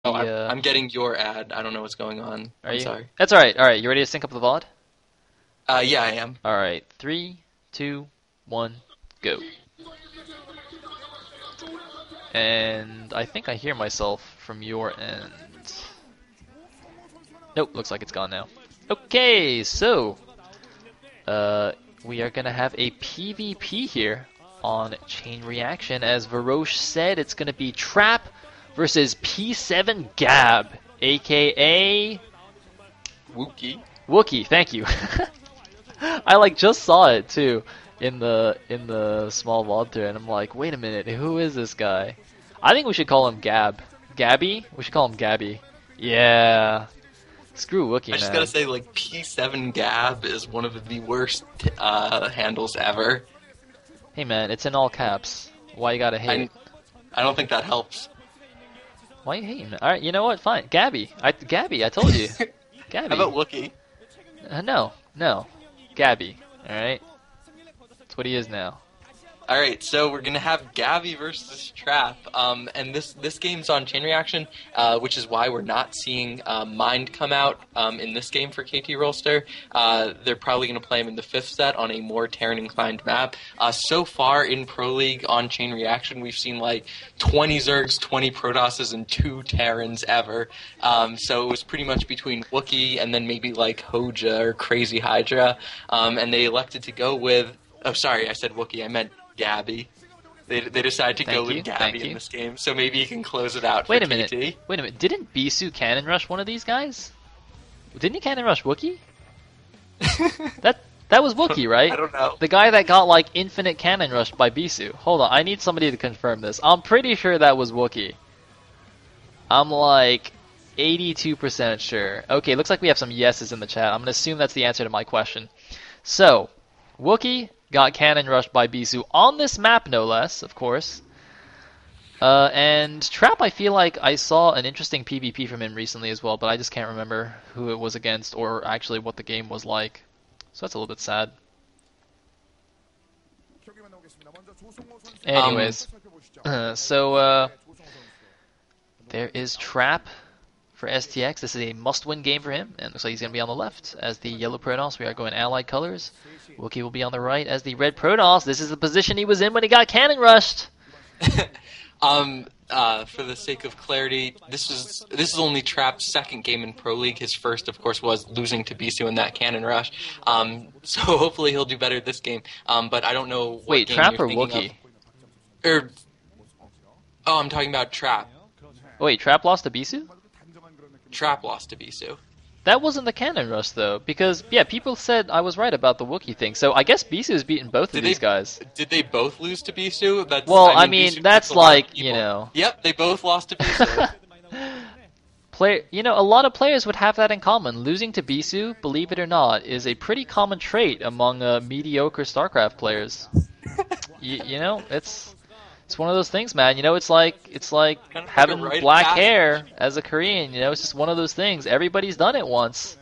Oh, the, I'm getting your ad. I don't know what's going on. are I'm you? sorry. That's alright. Alright, you ready to sync up the VOD? Yeah, I am. Alright, three, two, one, go. And I think I hear myself from your end. Nope, looks like it's gone now. Okay, so we are gonna have a PvP here on Chain Reaction. As Varosh said, it's gonna be Trap versus P7 Gab, aka Wookie. Wookie. Thank you. I like just saw it too in the small VOD there, and I'm like, wait a minute, who is this guy? I think we should call him Gab. Gabby? We should call him Gabby. Yeah. Screw I Wookie, just gotta man. say, like, P7 Gab is one of the worst handles ever. Hey man, it's in all caps. Why you gotta hate? I, I don't think that helps. Why you hating? Alright, you know what? Fine. Gabby. Gabby, I told you. How Gabby. about Wookie? No. Gabby. Alright? That's what he is now. Alright, so we're gonna have Gabby versus Trap, and this game's on Chain Reaction, which is why we're not seeing Mind come out in this game for KT Rolster. They're probably gonna play him in the 5th set on a more Terran-inclined map. So far in Pro League on Chain Reaction, we've seen like 20 Zergs, 20 Protosses, and 2 Terrans ever. So it was pretty much between Wookiee and then maybe like Hoja or Crazy Hydra, and they elected to go with... Oh, sorry, I said Wookiee, I meant Gabby. They decided to go with Gabby in this game, so maybe you can close it out for Wait a KT. minute. Didn't Bisu cannon rush one of these guys? Didn't he cannon rush Wookie? That was Wookie, right? I don't know. The guy that got like infinite cannon rushed by Bisu. Hold on, I need somebody to confirm this. I'm pretty sure that was Wookie. I'm like 82% sure. Okay, looks like we have some yeses in the chat. I'm gonna assume that's the answer to my question. So, Wookie got cannon rushed by Bisu on this map, no less, of course. And Trap, I feel like I saw an interesting PvP from him recently as well, but I just can't remember who it was against or actually what the game was like. So that's a little bit sad. Anyways, there is Trap for STX. This is a must-win game for him, and it looks like he's going to be on the left as the yellow Protoss. We are going allied colors. Wookie will be on the right as the red Protoss. This is the position he was in when he got cannon rushed. For the sake of clarity, this is only Trap's second game in Pro League. His first, of course, was losing to Bisu in that cannon rush. So hopefully he'll do better this game. But I don't know what Wait, game Trap you're or thinking Wookie? of. Oh, I'm talking about Trap. Wait, Trap lost to Bisu? Trap lost to Bisu. That wasn't the cannon rush, though, because, yeah, people said I was right about the Wookiee thing, so I guess Bisu's beaten both of these guys. Did they both lose to Bisu? I mean Bisu that's beats a lot of like, people. you know... Yep, they both lost to Bisu. A lot of players would have that in common. Losing to Bisu, believe it or not, is a pretty common trait among mediocre StarCraft players. It's one of those things, man. It's like Kind of having like a rite of black passage. hair as a Korean. It's just one of those things. Everybody's done it once.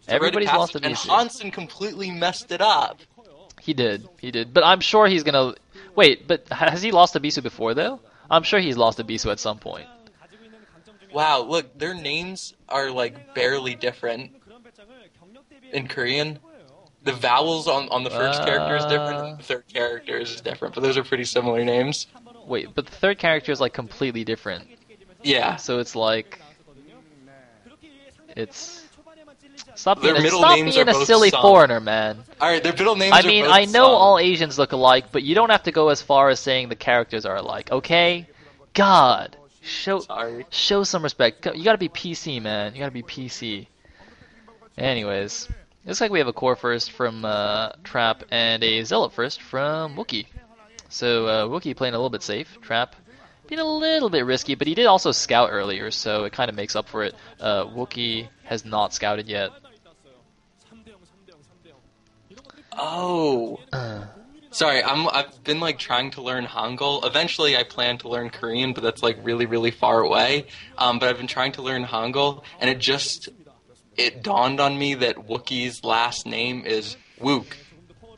Everybody's lost to And Bisu. Hansen completely messed it up. He did. But I'm sure he's gonna... Wait, but has he lost to Bisu before, though? I'm sure he's lost to Bisu at some point. Wow, look, their names are like barely different in Korean. The vowels on the first character is different, and the third character is different, but those are pretty similar names. Wait, but the third character is like completely different. Yeah. So it's like... Stop Their being middle names are a both silly Sung. foreigner, man. Alright, their middle names I are mean, both I know Sung. all Asians look alike, but you don't have to go as far as saying the characters are alike, okay? God, Sorry. show some respect. You gotta be PC, man. You gotta be PC. Anyways, looks like we have a core first from Trap and a Zealot first from Wookie. So Wookie playing a little bit safe. Trap being a little bit risky, but he did also scout earlier, so it kind of makes up for it. Wookie has not scouted yet. Oh. Sorry, I've been like trying to learn Hangul. Eventually I plan to learn Korean, but that's like really, really far away. But I've been trying to learn Hangul, and it dawned on me that Wookiee's last name is Wook.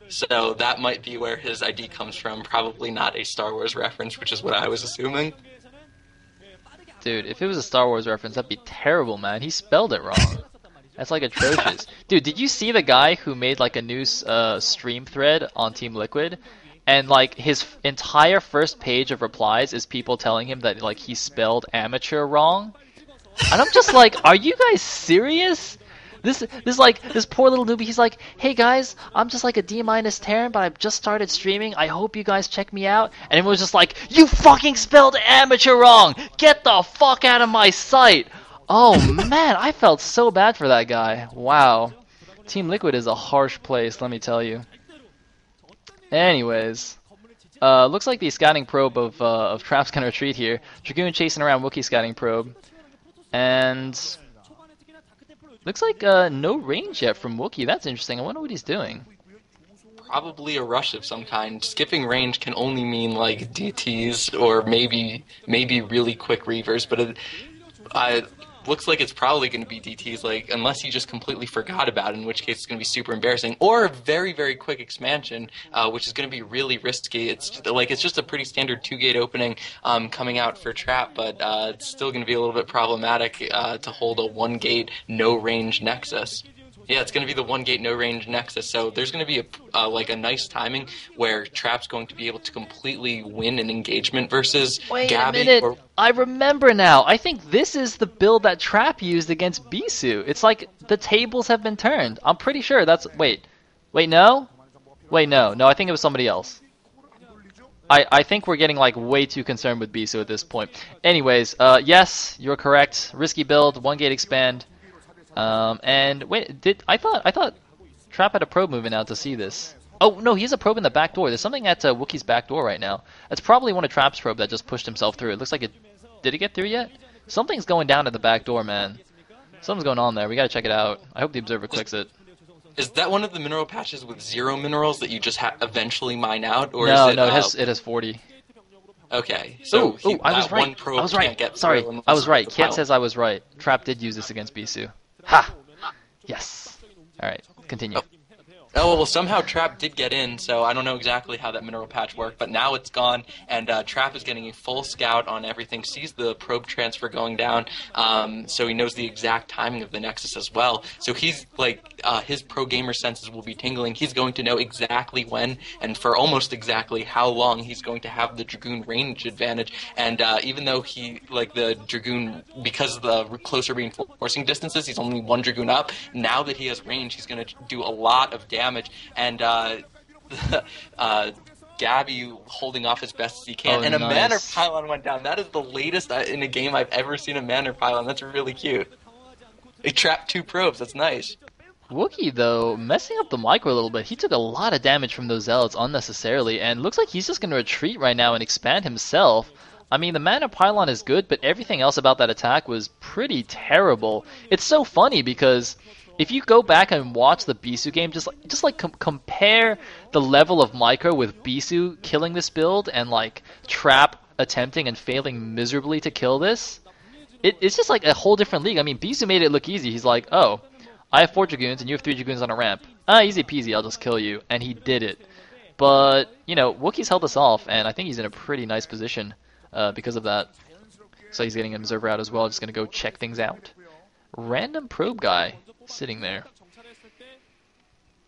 So that might be where his ID comes from, probably not a Star Wars reference, which is what I was assuming. Dude, if it was a Star Wars reference, that'd be terrible, man. He spelled it wrong. That's like atrocious. Dude, did you see the guy who made like a new stream thread on Team Liquid? And like his entire first page of replies is people telling him that like he spelled amateur wrong. And I'm just like, are you guys serious? This poor little newbie, he's like, hey guys, I'm just like a D- Terran, but I've just started streaming. I hope you guys check me out. And everyone's just like, you fucking spelled amateur wrong! Get the fuck out of my sight! Oh man, I felt so bad for that guy. Wow. Team Liquid is a harsh place, let me tell you. Anyways. Looks like the scouting probe of Trap's gonna retreat here. Dragoon chasing around Wookie scouting probe. And looks like no range yet from Wookie. That's interesting. I wonder what he's doing. Probably a rush of some kind. Skipping range can only mean like DTs or maybe really quick reavers, but it looks like it's probably going to be DTs, like unless he just completely forgot about it, in which case it's going to be super embarrassing, or a very, very quick expansion, which is going to be really risky. It's just a pretty standard 2-gate opening coming out for Trap, but it's still going to be a little bit problematic to hold a 1-gate no-range Nexus. Yeah, it's going to be the 1-gate no-range Nexus, so there's going to be a nice timing where Trap's going to be able to completely win an engagement versus Wait Gabby. a minute, I remember now. I think this is the build that Trap used against Bisu. It's like the tables have been turned. I'm pretty sure that's... Wait, no? No, I think it was somebody else. I think we're getting like way too concerned with Bisu at this point. Anyways, yes, you're correct. Risky build, 1-gate expand. And wait, I thought Trap had a probe moving out to see this. Oh no, he has a probe in the back door. There's something at Wookie's back door right now. That's probably one of Trap's probe that just pushed himself through. It looks like it. Did it get through yet? Something's going down at the back door, man. Something's going on there. We gotta check it out. I hope the observer clicks it. Is that one of the mineral patches with 0 minerals that you just eventually mine out, or No, is it? It has 40. Okay, so I was right. One probe I was right. can't get Sorry, through I was right. unless Kiet says I was right. Trap did use this against Bisu. Ha! Yes. Alright, continue. Oh, well, somehow Trap did get in, so I don't know exactly how that mineral patch worked, but now it's gone, and Trap is getting a full scout on everything, sees the probe transfer going down, so he knows the exact timing of the Nexus as well. So he's, his pro-gamer senses will be tingling. He's going to know exactly when, and for almost exactly how long he's going to have the Dragoon range advantage, and even though the Dragoon, because of the closer reinforcing distances, he's only 1 Dragoon up, now that he has range, he's going to do a lot of damage, and Gabby holding off as best as he can, and a Manor Pylon went down. That is the latest in a game I've ever seen a Manor Pylon. That's really cute. It trapped 2 probes. That's nice. Wookie, though, messing up the micro a little bit. He took a lot of damage from those Zealots unnecessarily, and looks like he's just going to retreat right now and expand himself. I mean, the Manor Pylon is good, but everything else about that attack was pretty terrible. It's so funny because if you go back and watch the Bisu game, just compare the level of micro with Bisu killing this build and like Trap attempting and failing miserably to kill this. It's just like a whole different league. I mean, Bisu made it look easy. He's like, oh, I have 4 Dragoons and you have 3 Dragoons on a ramp. Easy peasy, I'll just kill you. And he did it. But, you know, Wookie's held us off, and I think he's in a pretty nice position because of that. So he's getting an observer out as well, just going to go check things out. Random probe guy sitting there.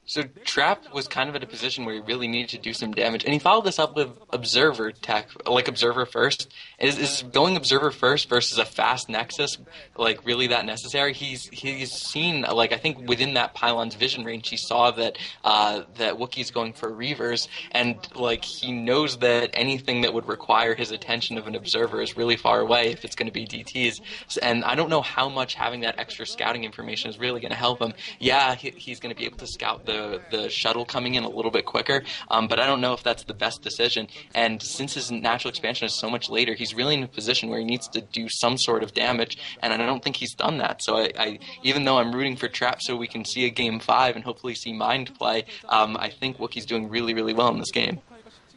So Trap was kind of in a position where he really needed to do some damage, and he followed this up with Observer tech, like Observer first. Is going Observer first versus a fast Nexus like really that necessary? He's seen, like, I think within that Pylon's vision range, he saw that that Wookie's going for Reavers, and like he knows that anything that would require his attention of an Observer is really far away if it's going to be DTs. And I don't know how much having that extra scouting information is really going to help him. Yeah, he's going to be able to scout the shuttle coming in a little bit quicker, but I don't know if that's the best decision. And since his natural expansion is so much later, he's really in a position where he needs to do some sort of damage, and I don't think he's done that. So I even though I'm rooting for Trap so we can see a Game 5 and hopefully see Mind play, I think Wookie's doing really, really well in this game.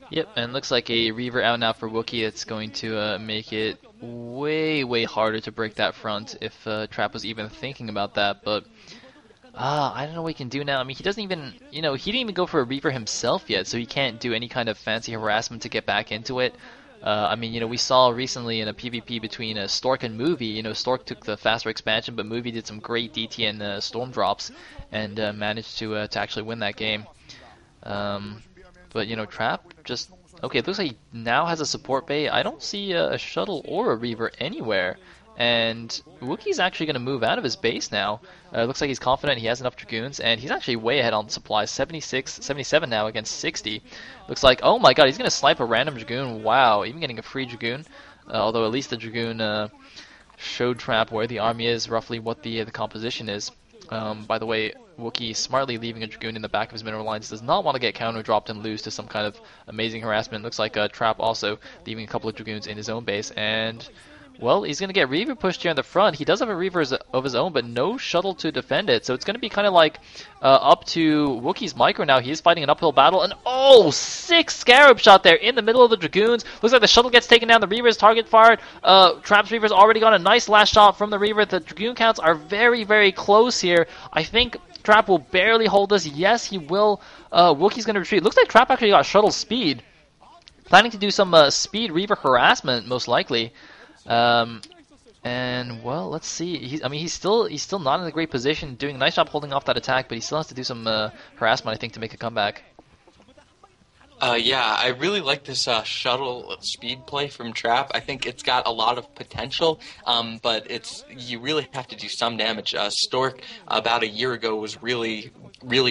Yep, and looks like a Reaver out now for Wookie. It's going to make it way, way harder to break that front if Trap was even thinking about that, but I don't know what he can do now. I mean, he doesn't even, he didn't even go for a Reaver himself yet, so he can't do any kind of fancy harassment to get back into it. I mean, we saw recently in a PvP between Stork and Movie, Stork took the faster expansion, but Movie did some great DT and Storm drops and managed to actually win that game. But, Trap just... Okay, it looks like he now has a support bay. I don't see a shuttle or a Reaver anywhere. And Wookie's actually going to move out of his base now. Looks like he's confident he has enough Dragoons, and he's actually way ahead on supplies. 77 now against 60. Looks like, oh my god, he's going to snipe a random Dragoon. Wow, even getting a free Dragoon. Although at least the Dragoon showed Trap where the army is, roughly what the composition is. By the way, Wookie smartly leaving a Dragoon in the back of his mineral lines, does not want to get counter dropped and lose to some kind of amazing harassment. Looks like Trap also leaving a couple of Dragoons in his own base, and... well, he's going to get Reaver pushed here in the front. He does have a Reaver of his own, but no shuttle to defend it. So it's going to be kind of like up to Wookie's micro now. He is fighting an uphill battle. And oh, 6 Scarab shot there in the middle of the Dragoons. Looks like the shuttle gets taken down. The Reaver's target fired. Trap's Reaver's already got a nice last shot from the Reaver. The Dragoon counts are very, very close here. I think Trap will barely hold this. Yes, he will. Wookie's going to retreat. Looks like Trap actually got shuttle speed. Planning to do some speed Reaver harassment, most likely. And well, let's see. He's still not in a great position, doing a nice job holding off that attack, but he still has to do some harassment, I think, to make a comeback. Yeah, I really like this shuttle speed play from Trap. I think it's got a lot of potential, but you really have to do some damage. Stork, about a year ago, was really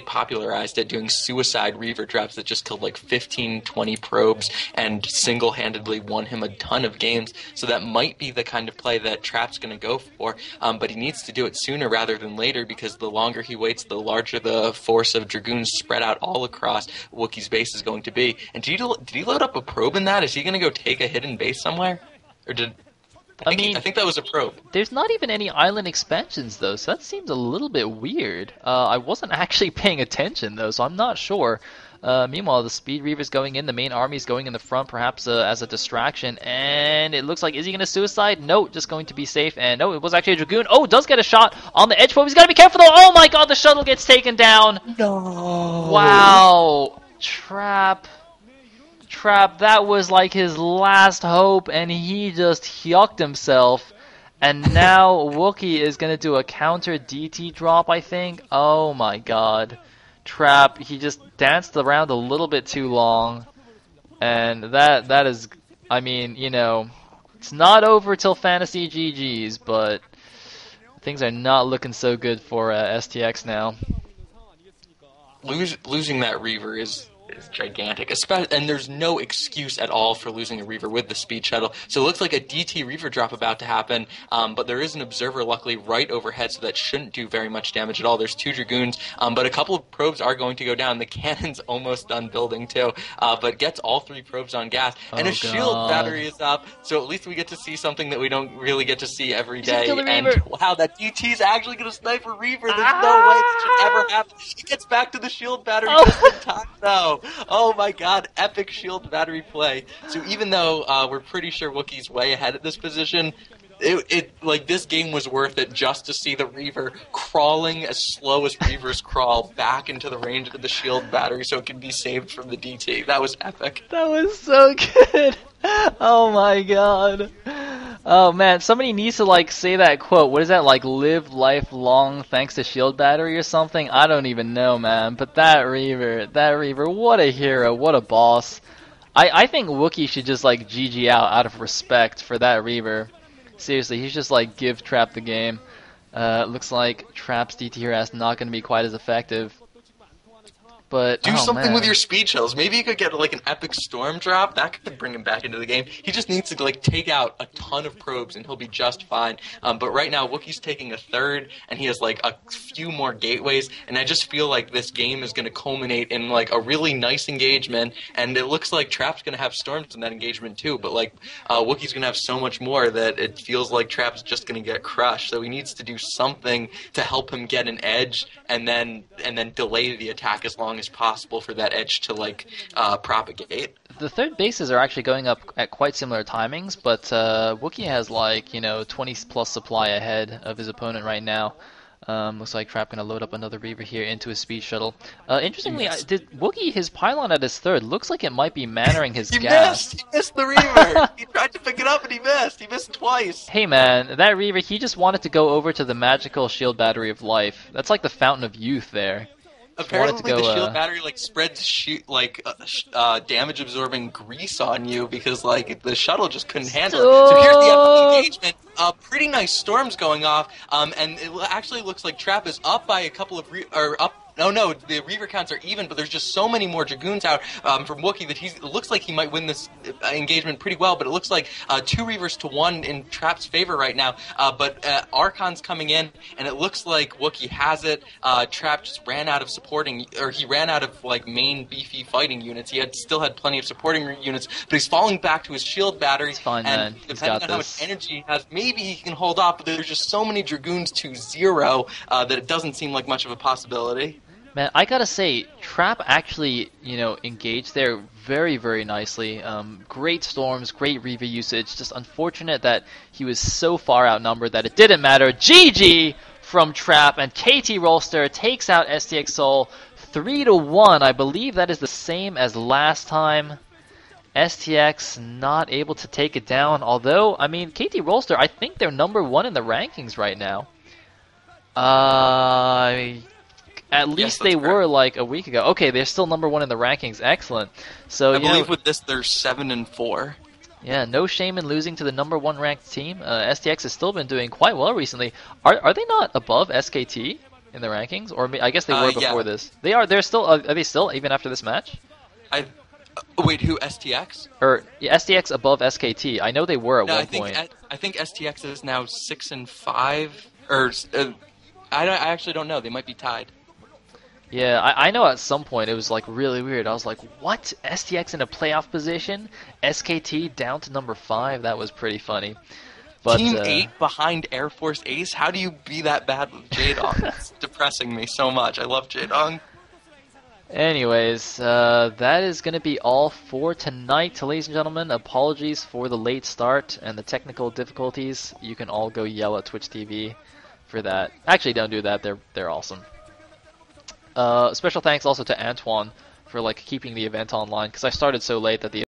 popularized at doing suicide Reaver drops that just killed like 15, 20 probes and single-handedly won him a ton of games. So that might be the kind of play that Trap's going to go for, but he needs to do it sooner rather than later, because the longer he waits, the larger the force of Dragoons spread out all across Wookie's base is going to be. And did he load up a probe in that? Is he going to go take a hidden base somewhere? Or I think that was a probe. There's not even any island expansions, though, so that seems a little bit weird. I wasn't actually paying attention, though, so I'm not sure. Meanwhile, the Speed Reaver's going in, the main army's going in the front, perhaps as a distraction, and it looks like, is he going to suicide? No, just going to be safe, and no, it was actually a Dragoon. Oh, does get a shot on the edge probe. He's got to be careful, though. Oh my god, the shuttle gets taken down. No. Wow. Trap, that was like his last hope, and he just yucked himself. And now Wookie is going to do a counter DT drop, I think. Oh my god. Trap, he just danced around a little bit too long. And that is, I mean, it's not over till Fantasy GG's, but things are not looking so good for STX now. Losing that Reaver is gigantic, and there's no excuse at all for losing a Reaver with the speed shuttle. So it looks like a DT Reaver drop about to happen, but there is an observer luckily right overhead, so that shouldn't do very much damage at all. There's 2 Dragoons, but a couple of probes are going to go down. The cannon's almost done building too, but gets all 3 probes on gas, and shield battery is up, so at least we get to see something that we don't really get to see every day. And wow, that DT's actually going to snipe a Reaver. There's no way this should ever happen. He gets back to the shield battery just in time, though. Oh my god, epic shield battery play. So even though we're pretty sure Wookie's way ahead at this position, this game was worth it just to see the Reaver crawling as slow as Reavers crawl back into the range of the shield battery so it can be saved from the DT. That was epic. That was so good. Oh my god. Oh man, somebody needs to say that quote. What is that, live life long thanks to shield battery or something? I don't even know, man. But that Reaver, what a hero, what a boss. I think Wookie should just GG out of respect for that Reaver. Seriously, he should just give Trap the game. Looks like Trap's DT harass not going to be quite as effective. But do something with your speed shells. Maybe you could get an epic storm drop. That could bring him back into the game. He just needs to take out a ton of probes and he'll be just fine. But right now Wookie's taking a third and he has a few more gateways, and I just feel like this game is going to culminate in a really nice engagement, and it looks like Trap's going to have storms in that engagement too. But Wookie's going to have so much more that it feels like Trap's just going to get crushed. So he needs to do something to help him get an edge and then delay the attack as long as possible for that edge to propagate. The third bases are actually going up at quite similar timings, but Wookie has 20 plus supply ahead of his opponent right now. Looks like Trap gonna load up another Reaver here into his speed shuttle. He Interestingly, missed. did Wookie his pylon at his third? Looks like it might be mannering his He gas. missed. He missed the Reaver. He tried to pick it up and he missed. He missed twice. Hey man, that Reaver, he just wanted to go over to the magical shield battery of life. That's like the fountain of youth there. Just wanted to Apparently, go, the shield battery like spreads damage absorbing grease on you because like the shuttle just couldn't handle it. So here's the epic engagement. Pretty nice storms going off, and it actually looks like Trap is up by a couple of up. No, the Reaver counts are even, but there's just so many more Dragoons out from Wookie that it looks like he might win this engagement pretty well, but it looks like 2 Reavers to 1 in Trap's favor right now. But Archon's coming in, and it looks like Wookie has it. Trap just ran out of he ran out of like main beefy fighting units. He still had plenty of supporting units, but he's falling back to his shield battery. It's fine, and man. He's depending got on how this. much energy he has, maybe he can hold off, but there's just so many Dragoons to 0 that it doesn't seem like much of a possibility. Man, I gotta say, Trap actually, engaged there very, very nicely. Great storms, great Reaver usage. Just unfortunate that he was so far outnumbered that it didn't matter. GG from Trap, and KT Rolster takes out STX Soul 3-1. I believe that is the same as last time. STX not able to take it down, although, I mean, KT Rolster, I think they're number 1 in the rankings right now. At least they were like a week ago. Okay, they're still number 1 in the rankings. Excellent. So I believe with this they're 7-4. Yeah, no shame in losing to the number 1 ranked team. STX has still been doing quite well recently. Are they not above SKT in the rankings? Or I guess they were before this. They are. They're still. Are they still even after this match? Wait, who? STX? Or STX above SKT? I know they were at one point. I think STX is now 6-5. Or I actually don't know. They might be tied. Yeah, I know at some point it was like really weird. I was like, what? STX in a playoff position? SKT down to number 5? That was pretty funny. But, Team 8 behind Air Force Ace? How do you be that bad with Jaedong? That's depressing me so much. I love Jaedong. Anyways, that is going to be all for tonight, ladies and gentlemen. Apologies for the late start and the technical difficulties. You can all go yell at Twitch TV for that. Actually, don't do that. They're awesome. Special thanks also to Antoine for like keeping the event online because I started so late that the